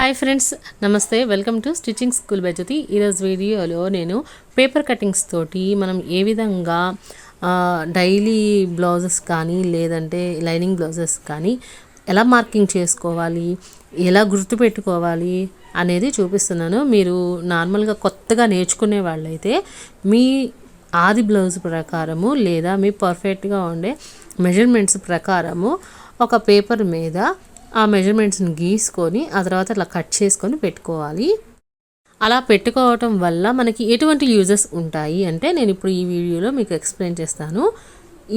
Hi friends, నమస్తే. Welcome to stitching school by Jyothi. ఈరోజు వీడియోలో నేను పేపర్ కటింగ్స్ తోటి మనం ఏ విధంగా డైలీ బ్లౌజెస్ కానీ లేదంటే లైనింగ్ బ్లౌజెస్ కానీ ఎలా మార్కింగ్ చేసుకోవాలి, ఎలా గుర్తుపెట్టుకోవాలి అనేది చూపిస్తున్నాను. మీరు నార్మల్గా కొత్తగా నేర్చుకునే వాళ్ళైతే మీ ఆది బ్లౌజ్ ప్రకారము లేదా మీ పర్ఫెక్ట్గా ఉండే మెజర్మెంట్స్ ప్రకారము ఒక పేపర్ మీద ఆ మెజర్మెంట్స్ని గీసుకొని ఆ తర్వాత అట్లా కట్ చేసుకొని పెట్టుకోవాలి. అలా పెట్టుకోవటం వల్ల మనకి ఎటువంటి యూజెస్ ఉంటాయి అంటే నేను ఇప్పుడు ఈ వీడియోలో మీకు ఎక్స్ప్లెయిన్ చేస్తాను.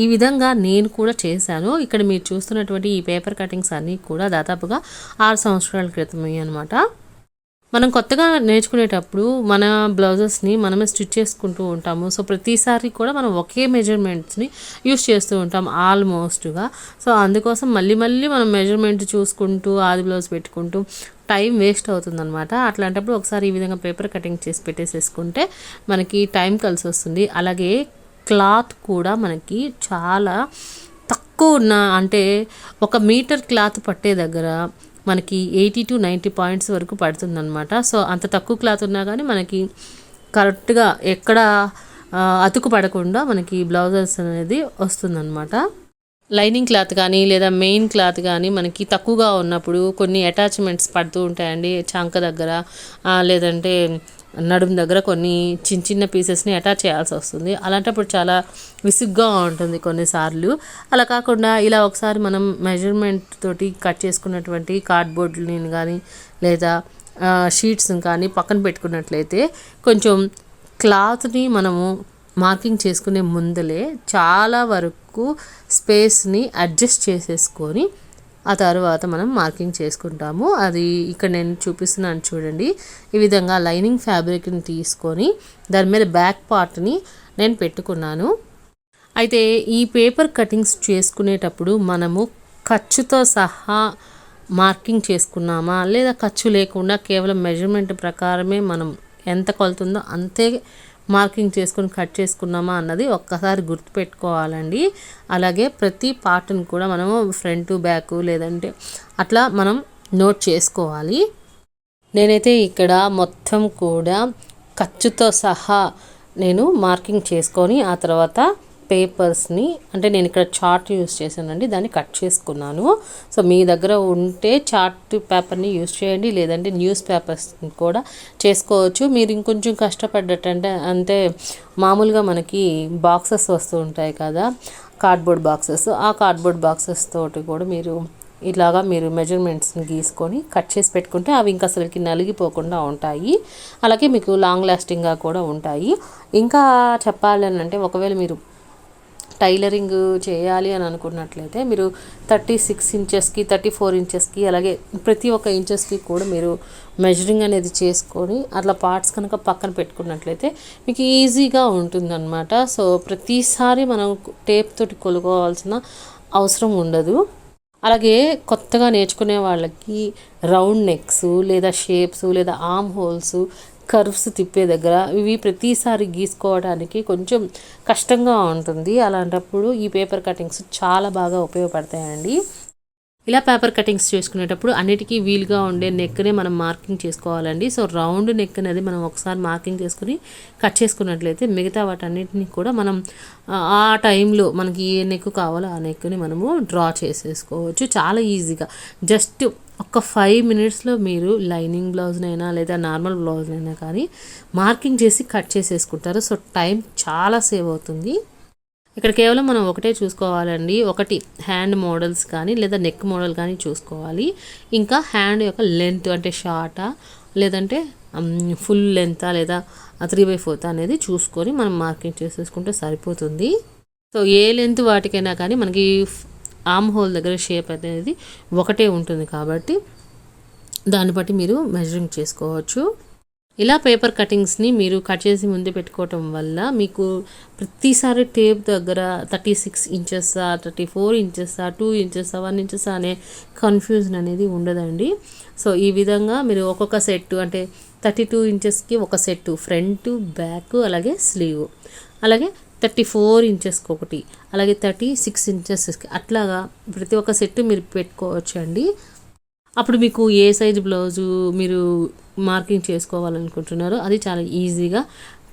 ఈ విధంగా నేను కూడా చేశాను. ఇక్కడ మీరు చూస్తున్నటువంటి ఈ పేపర్ కటింగ్స్ అన్నీ కూడా దాదాపుగా 6 సంవత్సరాల క్రితమే అనమాట. మనం కొత్తగా నేర్చుకునేటప్పుడు మన బ్లౌజెస్ని మనమే స్టిచ్ చేసుకుంటూ ఉంటాము. సో ప్రతిసారి కూడా మనం ఒకే మెజర్మెంట్స్ని యూస్ చేస్తూ ఉంటాం ఆల్మోస్ట్గా. సో అందుకోసం మళ్ళీ మనం మెజర్మెంట్ చూసుకుంటూ ఆది బ్లౌజ్ పెట్టుకుంటూ టైం వేస్ట్ అవుతుందన్నమాట. అట్లాంటప్పుడు ఒకసారి ఈ విధంగా పేపర్ కటింగ్ చేసి పెట్టేసేసుకుంటే మనకి టైం కలిసి వస్తుంది. అలాగే క్లాత్ కూడా మనకి చాలా తక్కువ ఉన్న అంటే 1 మీటర్ క్లాత్ పట్టే దగ్గర మనకి 80 to 90 పాయింట్స్ వరకు పడుతుందన్నమాట. సో అంత తక్కువ క్లాత్ ఉన్నా కానీ మనకి కరెక్ట్గా ఎక్కడ అతుకు పడకుండా మనకి బ్లౌజెస్ అనేది వస్తుందన్నమాట. లైనింగ్ క్లాత్ కానీ లేదా మెయిన్ క్లాత్ కానీ మనకి తక్కువగా ఉన్నప్పుడు కొన్ని అటాచ్మెంట్స్ పడుతూ ఉంటాయండి. చంక దగ్గర లేదంటే నడుము దగ్గర కొన్ని చిన్న పీసెస్ని అటాచ్ చేయాల్సి వస్తుంది. అలాంటప్పుడు చాలా విసుగ్గా ఉంటుంది కొన్నిసార్లు. అలా కాకుండా ఇలా ఒకసారి మనం మెజర్మెంట్ తోటి కట్ చేసుకున్నటువంటి కార్డ్బోర్డ్ని కానీ లేదా షీట్స్ని కానీ పక్కన పెట్టుకున్నట్లయితే కొంచెం క్లాత్ని మనము మార్కింగ్ చేసుకునే ముందలే చాలా వరకు స్పేస్ని అడ్జస్ట్ చేసేసుకొని ఆ తర్వాత మనం మార్కింగ్ చేసుకుంటాము. అది ఇక్కడ నేను చూపిస్తున్నాను చూడండి. ఈ విధంగా లైనింగ్ ఫ్యాబ్రిక్ని తీసుకొని దాని మీద బ్యాక్ పార్ట్ని నేను పెట్టుకున్నాను. అయితే ఈ పేపర్ కటింగ్స్ చేసుకునేటప్పుడు మనము ఖర్చుతో సహా మార్కింగ్ చేసుకున్నామా లేదా ఖర్చు లేకుండా కేవలం మెజర్మెంట్ ప్రకారమే మనం ఎంత కొలుతుందో అంతే మార్కింగ్ చేసుకొని కట్ చేసుకున్నామా అన్నది ఒక్కసారి గుర్తుపెట్టుకోవాలండి. అలాగే ప్రతి పార్ట్ని కూడా మనము ఫ్రంట్ బ్యాక్ లేదంటే అట్లా మనం నోట్ చేసుకోవాలి. నేనైతే ఇక్కడ మొత్తం కూడా ఖర్చుతో సహా నేను మార్కింగ్ చేసుకొని ఆ తర్వాత పేపర్స్ని అంటే నేను ఇక్కడ చార్ట్ యూస్ చేశానండి, దాన్ని కట్ చేసుకున్నాను. సో మీ దగ్గర ఉంటే చార్ట్ పేపర్ని యూస్ చేయండి, లేదంటే న్యూస్ పేపర్స్ని కూడా చేసుకోవచ్చు. మీరు ఇంకొంచెం కష్టపడ్డట్టంటే అంటే మామూలుగా మనకి బాక్సెస్ వస్తూ ఉంటాయి కదా, కార్డ్బోర్డ్ బాక్సెస్. ఆ కార్డ్బోర్డ్ బాక్సెస్ తోటి కూడా మీరు ఇలాగా మీరు మెజర్మెంట్స్ని గీసుకొని కట్ చేసి పెట్టుకుంటే అవి ఇంకా అసలుకి నలిగిపోకుండా ఉంటాయి. అలాగే మీకు లాంగ్ లాస్టింగ్గా కూడా ఉంటాయి. ఇంకా చెప్పాలని అంటే ఒకవేళ మీరు టైలరింగ్ చేయాలి అని అనుకున్నట్లయితే మీరు 36 ఇంచెస్కి 34 ఇంచెస్కి అలాగే ప్రతి ఒక్క ఇంచెస్కి కూడా మీరు మెజరింగ్ అనేది చేసుకొని అట్లా పార్ట్స్ కనుక పక్కన పెట్టుకున్నట్లయితే మీకు ఈజీగా ఉంటుందన్నమాట. సో ప్రతిసారి మనం టేప్ తోటి కొలుకోవాల్సిన అవసరం ఉండదు. అలాగే కొత్తగా నేర్చుకునే వాళ్ళకి రౌండ్ నెక్స్ లేదా షేప్స్ లేదా ఆర్మ్ హోల్స్ కర్వ్స్ తిప్పే దగ్గర ఇవి ప్రతిసారి గీసుకోవడానికి కొంచెం కష్టంగా ఉంటుంది. అలాంటప్పుడు ఈ పేపర్ కటింగ్స్ చాలా బాగా ఉపయోగపడతాయండి. ఇలా పేపర్ కటింగ్స్ చేసుకునేటప్పుడు అన్నిటికీ వీలుగా ఉండే నెక్నే మనం మార్కింగ్ చేసుకోవాలండి. సో రౌండ్ నెక్ అనేది మనం ఒకసారి మార్కింగ్ చేసుకుని కట్ చేసుకున్నట్లయితే మిగతా వాటన్నిటిని కూడా మనం ఆ టైంలో మనకి ఏ నెక్ కావాలో ఆ నెక్ని మనము డ్రా చేసేసుకోవచ్చు చాలా ఈజీగా. జస్ట్ ఒక 5 మినిట్స్లో మీరు లైనింగ్ బ్లౌజ్నైనా లేదా నార్మల్ బ్లౌజ్నైనా కానీ మార్కింగ్ చేసి కట్ చేసేసుకుంటారు. సో టైం చాలా సేవ్ అవుతుంది. ఇక్కడ కేవలం మనం ఒకటే చూసుకోవాలండి. ఒకటి హ్యాండ్ మోడల్స్ కానీ లేదా నెక్ మోడల్ కానీ చూసుకోవాలి. ఇంకా హ్యాండ్ యొక్క లెంత్ అంటే షార్టా లేదంటే ఫుల్ లెంతా లేదా 3/4 అనేది చూసుకొని మనం మార్కింగ్ చేసేసుకుంటే సరిపోతుంది. సో ఏ లెంత్ వాటికైనా కానీ మనకి ఆర్మ్ హోల్ దగ్గర షేప్ అనేది ఒకటే ఉంటుంది కాబట్టి దాన్ని బట్టి మీరు మెజరింగ్ చేసుకోవచ్చు. ఇలా పేపర్ కటింగ్స్ని మీరు కట్ చేసి ముందు పెట్టుకోవటం వల్ల మీకు ప్రతిసారి టేప్ దగ్గర 36 ఇంచెసా 34 ఇంచెసా 2 ఇంచెసా 1 ఇంచెసా అనే కన్ఫ్యూజన్ అనేది ఉండదండి. సో ఈ విధంగా మీరు ఒక్కొక్క సెట్ అంటే 32 ఇంచెస్కి ఒక సెట్ ఫ్రంట్ బ్యాక్ అలాగే స్లీవ్, అలాగే 34 ఇంచెస్కి ఒకటి, అలాగే 36 ఇంచెస్కి అట్లాగా ప్రతి ఒక్క సెట్ మీరు పెట్టుకోవచ్చు అండి. అప్పుడు మీకు ఏ సైజు బ్లౌజు మీరు మార్కింగ్ చేసుకోవాలనుకుంటున్నారో అది చాలా ఈజీగా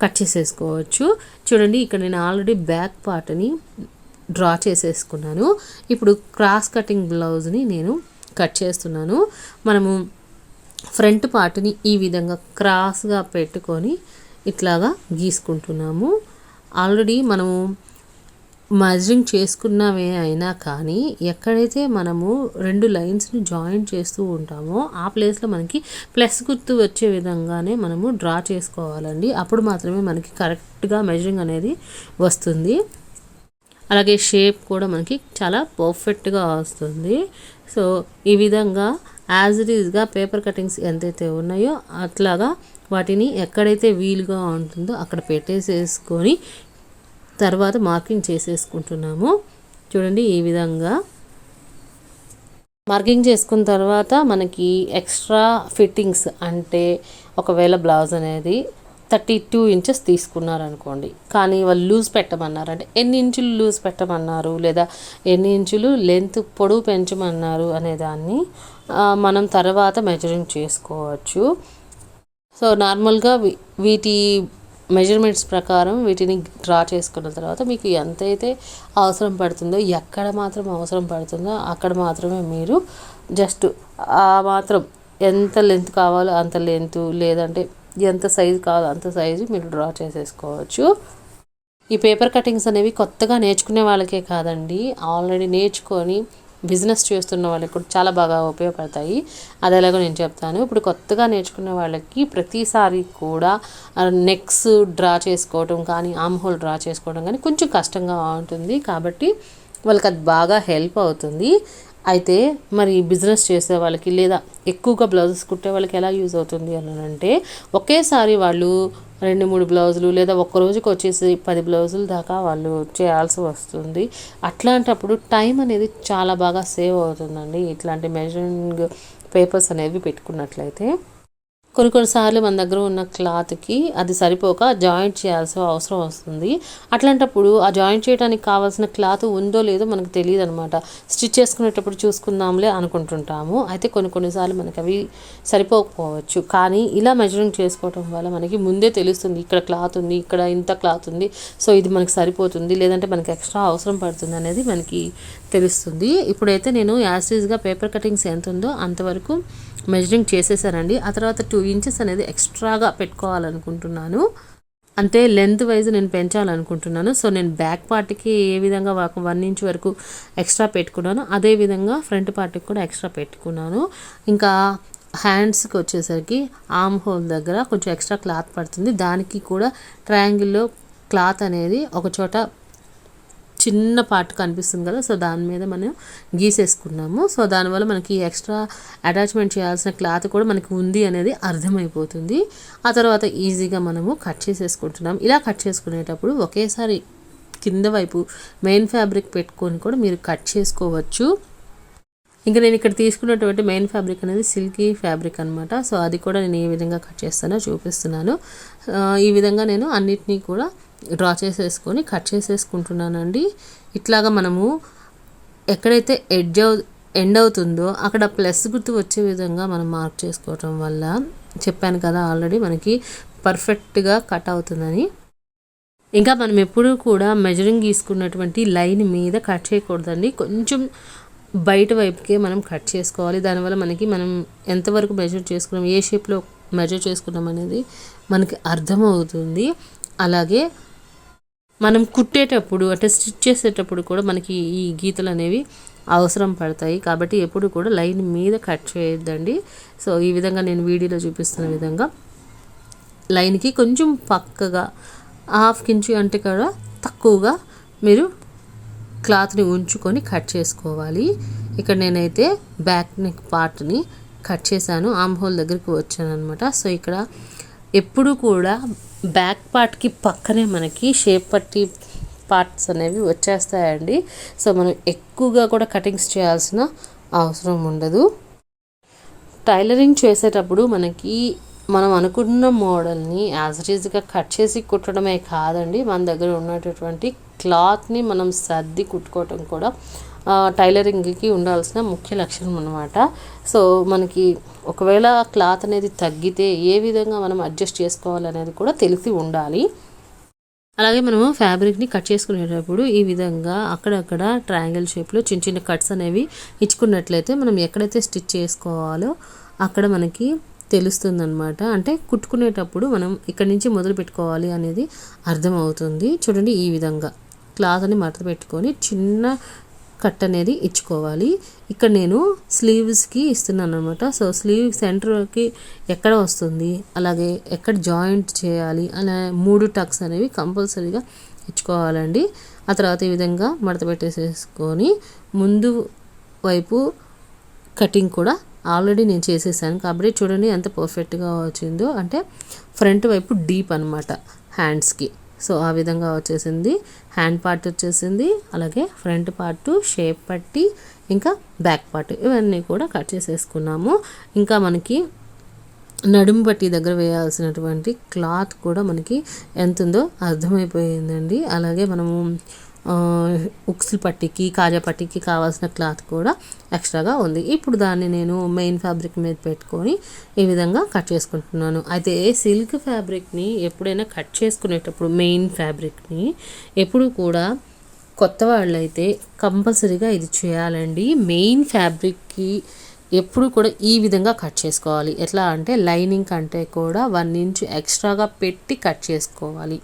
కట్ చేసేసుకోవచ్చు. చూడండి, ఇక్కడ నేను ఆల్రెడీ బ్యాక్ పార్ట్ని డ్రా చేసేసుకున్నాను. ఇప్పుడు క్రాస్ కటింగ్ బ్లౌజ్ని నేను కట్ చేస్తున్నాను. మనము ఫ్రంట్ పార్ట్ని ఈ విధంగా క్రాస్గా పెట్టుకొని ఇట్లాగా గీసుకుంటున్నాము. ఆల్రెడీ మనము మజరింగ్ చేసుకున్నవే అయినా కానీ ఎక్కడైతే మనము 2 లైన్స్ని జాయిన్ చేస్తూ ఉంటామో ఆ ప్లేస్లో మనకి ప్లస్ గుర్తు వచ్చే విధంగానే మనము డ్రా చేసుకోవాలండి. అప్పుడు మాత్రమే మనకి కరెక్ట్గా మెజరింగ్ అనేది వస్తుంది. అలాగే షేప్ కూడా మనకి చాలా పర్ఫెక్ట్గా వస్తుంది. సో ఈ విధంగా యాజ్ ఇట్ ఈజ్గా పేపర్ కటింగ్స్ ఎంతైతే ఉన్నాయో అట్లాగా వాటిని ఎక్కడైతే వీలుగా ఉంటుందో అక్కడ పెట్టేసేసుకొని తర్వాత మార్కింగ్ చేసేసుకుంటున్నాము. చూడండి, ఈ విధంగా మార్కింగ్ చేసుకున్న తర్వాత మనకి ఎక్స్ట్రా ఫిట్టింగ్స్ అంటే ఒకవేళ బ్లౌజ్ అనేది 32 ఇంచెస్ తీసుకున్నారనుకోండి, కానీ వాళ్ళు లూజ్ పెట్టమన్నారు, అంటే ఎన్ని ఇంచులు లూజ్ పెట్టమన్నారు లేదా ఎన్ని ఇంచులు లెంత్ పొడవు పెంచమన్నారు అనే దాన్ని మనం తర్వాత మెజరింగ్ చేసుకోవచ్చు. సో నార్మల్గా వీటి మెజర్మెంట్స్ ప్రకారం వీటిని డ్రా చేసుకున్న తర్వాత మీకు ఎంతైతే అవసరం పడుతుందో, ఎక్కడ మాత్రం అవసరం పడుతుందో అక్కడ మాత్రమే మీరు జస్ట్ ఆ మాత్రం ఎంత లెంత్ కావాలో అంత లెంత్, లేదంటే ఎంత సైజు కావాలో అంత సైజు మీరు డ్రా చేసేసుకోవచ్చు. ఈ పేపర్ కటింగ్స్ అనేవి కొత్తగా నేర్చుకునే వాళ్ళకే కాదండి, ఆల్రెడీ నేర్చుకొని బిజినెస్ చేస్తున్న వాళ్ళకి కూడా చాలా బాగా ఉపయోగపడతాయి. అది ఎలాగో నేను చెప్తాను. ఇప్పుడు కొత్తగా నేర్చుకునే వాళ్ళకి ప్రతిసారి కూడా నెక్స్ డ్రా చేసుకోవడం కానీ ఆర్మ్ హోల్ డ్రా చేసుకోవడం కానీ కొంచెం కష్టంగా ఉంటుంది. కాబట్టి వాళ్ళకి అది బాగా హెల్ప్ అవుతుంది. అయితే మరి బిజినెస్ చేసే వాళ్ళకి లేదా ఎక్కువగా బ్లౌజెస్ కుట్టే వాళ్ళకి ఎలా యూజ్ అవుతుంది అని అంటే, ఒకేసారి వాళ్ళు 2-3 బ్లౌజులు లేదా ఒక్క రోజుకి వచ్చేసి 10 బ్లౌజుల దాకా వాళ్ళు చేయాల్సి వస్తుంది. అట్లాంటప్పుడు టైం అనేది చాలా బాగా సేవ్ అవుతుందండి ఇట్లాంటి మెజరింగ్ పేపర్స్ అనేవి పెట్టుకున్నట్లయితే. కొన్నిసార్లు మన దగ్గర ఉన్న క్లాత్కి అది సరిపోక జాయింట్ చేయాల్సిన అవసరం వస్తుంది. అట్లాంటప్పుడు ఆ జాయింట్ చేయడానికి కావాల్సిన క్లాత్ ఉందో లేదో మనకు తెలియదు అనమాట. స్టిచ్ చేసుకునేటప్పుడు చూసుకుందాంలే అనుకుంటుంటాము. అయితే కొన్నిసార్లు మనకి అవి సరిపోకపోవచ్చు. కానీ ఇలా మెజరింగ్ చేసుకోవటం వల్ల మనకి ముందే తెలుస్తుంది, ఇక్కడ క్లాత్ ఉంది, ఇక్కడ ఇంత క్లాత్ ఉంది, సో ఇది మనకి సరిపోతుంది, లేదంటే మనకి ఎక్స్ట్రా అవసరం పడుతుంది అనేది మనకి తెలుస్తుంది. ఇప్పుడైతే నేను యాసిడ్గా పేపర్ కటింగ్స్ ఎంత ఉందో అంతవరకు మెజరింగ్ చేసేసానండి. ఆ తర్వాత 2 ఇంచెస్ అనేది ఎక్స్ట్రాగా పెట్టుకోవాలనుకుంటున్నాను. అంటే లెంత్ వైజ్ నేను పెంచాలనుకుంటున్నాను. సో నేను బ్యాక్ పార్ట్కి ఏ విధంగా 1 ఇంచ్ వరకు ఎక్స్ట్రా పెట్టుకున్నాను, అదేవిధంగా ఫ్రంట్ పార్ట్కి కూడా ఎక్స్ట్రా పెట్టుకున్నాను. ఇంకా హ్యాండ్స్కి వచ్చేసరికి ఆర్మ్ హోల్ దగ్గర కొంచెం ఎక్స్ట్రా క్లాత్ పడుతుంది. దానికి కూడా ట్రయాంగిల్లో క్లాత్ అనేది ఒక చోట చిన్న పార్ట్ కనిపిస్తుంది కదా, సో దాని మీద మనం గీసేసుకున్నాము. సో దానివల్ల మనకి ఎక్స్ట్రా అటాచ్మెంట్ చేయాల్సిన క్లాత్ కూడా మనకి ఉంది అనేది అర్థమైపోతుంది. ఆ తర్వాత ఈజీగా మనము కట్ చేసేసుకుంటున్నాం. ఇలా కట్ చేసుకునేటప్పుడు ఒకేసారి కింద వైపు మెయిన్ ఫ్యాబ్రిక్ పెట్టుకొని కూడా మీరు కట్ చేసుకోవచ్చు. ఇంకా నేను ఇక్కడ తీసుకున్నటువంటి మెయిన్ ఫ్యాబ్రిక్ అనేది సిల్కీ ఫ్యాబ్రిక్ అనమాట. సో అది కూడా నేను ఏ విధంగా కట్ చేస్తానో చూపిస్తున్నాను. ఈ విధంగా నేను అన్నిటినీ కూడా డ్రా చేసేసుకొని కట్ చేసేసుకుంటున్నానండి. ఇట్లాగా మనము ఎక్కడైతే ఎండ్ అవుతుందో అక్కడ ప్లస్ గుర్తు వచ్చే విధంగా మనం మార్క్ చేసుకోవటం వల్ల, చెప్పాను కదా ఆల్రెడీ, మనకి పర్ఫెక్ట్గా కట్ అవుతుందని. ఇంకా మనం ఎప్పుడూ కూడా మెజరింగ్ తీసుకున్నటువంటి లైన్ మీద కట్ చేయకూడదండి, కొంచెం బయట వైపుకే మనం కట్ చేసుకోవాలి. దానివల్ల మనకి మనం ఎంతవరకు మెజర్ చేసుకున్నాం, ఏ షేప్లో మెజర్ చేసుకున్నాం అనేది మనకి అర్థమవుతుంది. అలాగే మనం కుట్టేటప్పుడు అంటే స్టిచ్ చేసేటప్పుడు కూడా మనకి ఈ గీతలు అనేవి అవసరం పడతాయి. కాబట్టి ఎప్పుడు కూడా లైన్ మీద కట్ చేయొద్దండి. సో ఈ విధంగా నేను వీడియోలో చూపిస్తున్న విధంగా లైన్కి కొంచెం పక్కగా 1/2 ఇంచు అంటే కూడా తక్కువగా మీరు క్లాత్ని ఉంచుకొని కట్ చేసుకోవాలి. ఇక్కడ నేనైతే బ్యాక్ నెక్ పార్ట్ని కట్ చేశాను, ఆర్మ్ హోల్ దగ్గరికి వచ్చాను అనమాట. సో ఇక్కడ ఎప్పుడు కూడా బ్యాక్ పార్ట్కి పక్కనే మనకి షేప్ పట్టి పార్ట్స్ అనేవి వచ్చేస్తాయండి. సో మనం ఎక్కువగా కూడా కటింగ్స్ చేయాల్సిన అవసరం ఉండదు. టైలరింగ్ చేసేటప్పుడు మనం అనుకున్న మోడల్ని యాజ్ ఇట్ ఈజ్గా కట్ చేసి కుట్టడమే కాదండి, మన దగ్గర ఉన్నటువంటి క్లాత్ని మనం సర్ది కుట్టుకోవటం కూడా టైలరింగ్కి ఉండాల్సిన ముఖ్య లక్షణం అనమాట. సో మనకి ఒకవేళ క్లాత్ అనేది తగ్గితే ఏ విధంగా మనం అడ్జస్ట్ చేసుకోవాలనేది కూడా తెలిసి ఉండాలి. అలాగే మనము ఫ్యాబ్రిక్ని కట్ చేసుకునేటప్పుడు ఈ విధంగా అక్కడక్కడ ట్రయాంగిల్ షేప్లో చిన్న చిన్న కట్స్ అనేవి ఇచ్చుకున్నట్లయితే మనం ఎక్కడైతే స్టిచ్ చేసుకోవాలో అక్కడ మనకి తెలుస్తుందన్నమాట. అంటే కుట్టుకునేటప్పుడు మనం ఇక్కడి నుంచి మొదలు పెట్టుకోవాలి అనేది అర్థమవుతుంది. చూడండి, ఈ విధంగా క్లాత్ని మడత పెట్టుకొని చిన్న కట్ అనేది ఇచ్చుకోవాలి. ఇక్కడ నేను స్లీవ్స్కి ఇస్తున్నాను అనమాట. సో స్లీవ్ సెంటర్కి ఎక్కడ వస్తుంది, అలాగే ఎక్కడ జాయింట్ చేయాలి అలా 3 టక్స్ అనేవి కంపల్సరీగా ఇచ్చుకోవాలండి. ఆ తర్వాత ఈ విధంగా మడత పెట్టేసేసుకొని ముందు వైపు కటింగ్ కూడా ఆల్రెడీ నేను చేసేసాను కాబట్టి చూడండి ఎంత పర్ఫెక్ట్గా వచ్చిందో. అంటే ఫ్రంట్ వైపు డీప్ అనమాట హ్యాండ్స్కి. సో ఆ విధంగా వచ్చేసింది. హ్యాండ్ పార్ట్ వచ్చేసింది, అలాగే ఫ్రంట్ పార్ట్, షేప్ పట్టి, ఇంకా బ్యాక్ పార్ట్ ఇవన్నీ కూడా కట్ చేసేసుకున్నాము. ఇంకా మనకి నడుము పట్టి దగ్గర వేయాల్సినటువంటి క్లాత్ కూడా మనకి ఎంత ఉందో అర్థమైపోయిందండి. అలాగే మనము ఉక్సుల పట్టికి, కాజా పట్టికి కావాల్సిన క్లాత్ కూడా ఎక్స్ట్రాగా ఉంది. ఇప్పుడు దాన్ని నేను మెయిన్ ఫ్యాబ్రిక్ మీద పెట్టుకొని ఈ విధంగా కట్ చేసుకుంటున్నాను. అయితే సిల్క్ ఫ్యాబ్రిక్ని ఎప్పుడైనా కట్ చేసుకునేటప్పుడు మెయిన్ ఫ్యాబ్రిక్ని ఎప్పుడు కూడా కొత్త వాళ్ళైతే కంపల్సరీగా ఇది చేయాలండి. మెయిన్ ఫ్యాబ్రిక్కి ఎప్పుడు కూడా ఈ విధంగా కట్ చేసుకోవాలి. ఎట్లా అంటే లైనింగ్ కంటే కూడా 1 ఇంచ్ ఎక్స్ట్రాగా పెట్టి కట్ చేసుకోవాలి.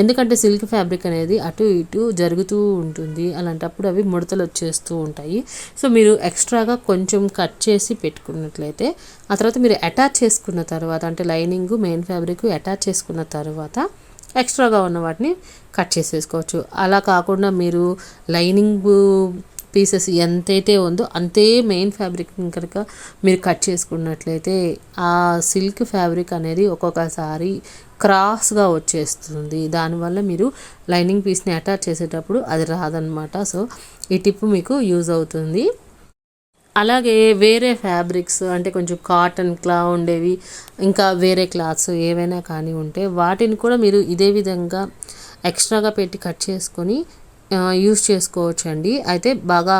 ఎందుకంటే సిల్క్ ఫ్యాబ్రిక్ అనేది అటు ఇటు జరుగుతూ ఉంటుంది. అలాంటప్పుడు అవి ముడతలు వచ్చేస్తూ ఉంటాయి. సో మీరు ఎక్స్ట్రాగా కొంచెం కట్ చేసి పెట్టుకున్నట్లయితే ఆ తర్వాత మీరు అటాచ్ చేసుకున్న తర్వాత, అంటే లైనింగ్ మెయిన్ ఫ్యాబ్రిక్ అటాచ్ చేసుకున్న తర్వాత ఎక్స్ట్రాగా ఉన్న వాటిని కట్ చేసేసుకోవచ్చు. అలా కాకుండా మీరు లైనింగ్ పీసెస్ ఎంతైతే ఉందో అంతే మెయిన్ ఫ్యాబ్రిక్ కనుక మీరు కట్ చేసుకున్నట్లయితే ఆ సిల్క్ ఫ్యాబ్రిక్ అనేది ఒక్కొక్కసారి క్రాస్గా వచ్చేస్తుంది. దానివల్ల మీరు లైనింగ్ పీస్ని అటాచ్ చేసేటప్పుడు అది రాదనమాట. సో ఈ టిప్ మీకు యూజ్ అవుతుంది. అలాగే వేరే ఫ్యాబ్రిక్స్ అంటే కొంచెం కాటన్ క్లా ఉండేవి, ఇంకా వేరే క్లాత్స్ ఏవైనా కానీ ఉంటే వాటిని కూడా మీరు ఇదే విధంగా ఎక్స్ట్రాగా పెట్టి కట్ చేసుకొని యూస్ చేసుకోవచ్చండి. అయితే బాగా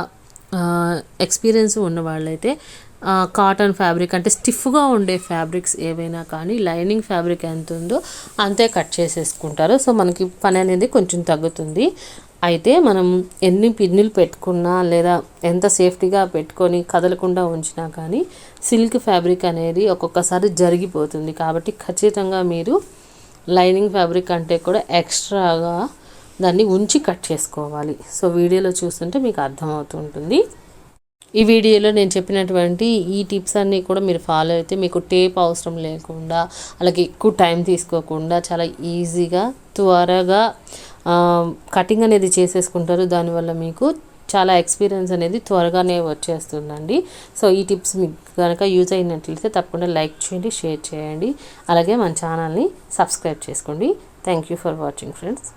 ఎక్స్పీరియన్స్ ఉన్న వాళ్ళైతే కాటన్ ఫ్యాబ్రిక్ అంటే స్టిఫ్గా ఉండే ఫ్యాబ్రిక్స్ ఏవైనా కానీ లైనింగ్ ఫ్యాబ్రిక్ ఎంత ఉందో అంతే కట్ చేసేసుకుంటారు. సో మనకి పని అనేది కొంచెం తగ్గుతుంది. అయితే మనం ఎన్ని పిన్నులు పెట్టుకున్నా లేదా ఎంత సేఫ్టీగా పెట్టుకొని కదలకుండా ఉంచినా కానీ సిల్క్ ఫ్యాబ్రిక్ అనేది ఒక్కొక్కసారి జరిగిపోతుంది. కాబట్టి ఖచ్చితంగా మీరు లైనింగ్ ఫ్యాబ్రిక్ అంటే కూడా ఎక్స్ట్రాగా దాన్ని ఉంచి కట్ చేసుకోవాలి. సో వీడియోలో చూస్తుంటే మీకు అర్థమవుతుంటుంది. ఈ వీడియోలో నేను చెప్పినటువంటి ఈ టిప్స్ అన్నీ కూడా మీరు ఫాలో అయితే మీకు టేప్ అవసరం లేకుండా, అలాగే ఎక్కువ టైం తీసుకోకుండా చాలా ఈజీగా త్వరగా కటింగ్ అనేది చేసేసుకుంటారు. దానివల్ల మీకు చాలా ఎక్స్పీరియన్స్ అనేది త్వరగానే వచ్చేస్తుందండి. సో ఈ టిప్స్ మీకు కనుక యూజ్ అయినట్లయితే తప్పకుండా లైక్ చేయండి, షేర్ చేయండి, అలాగే మన ఛానల్ని సబ్స్క్రైబ్ చేసుకోండి. Thank you for watching friends.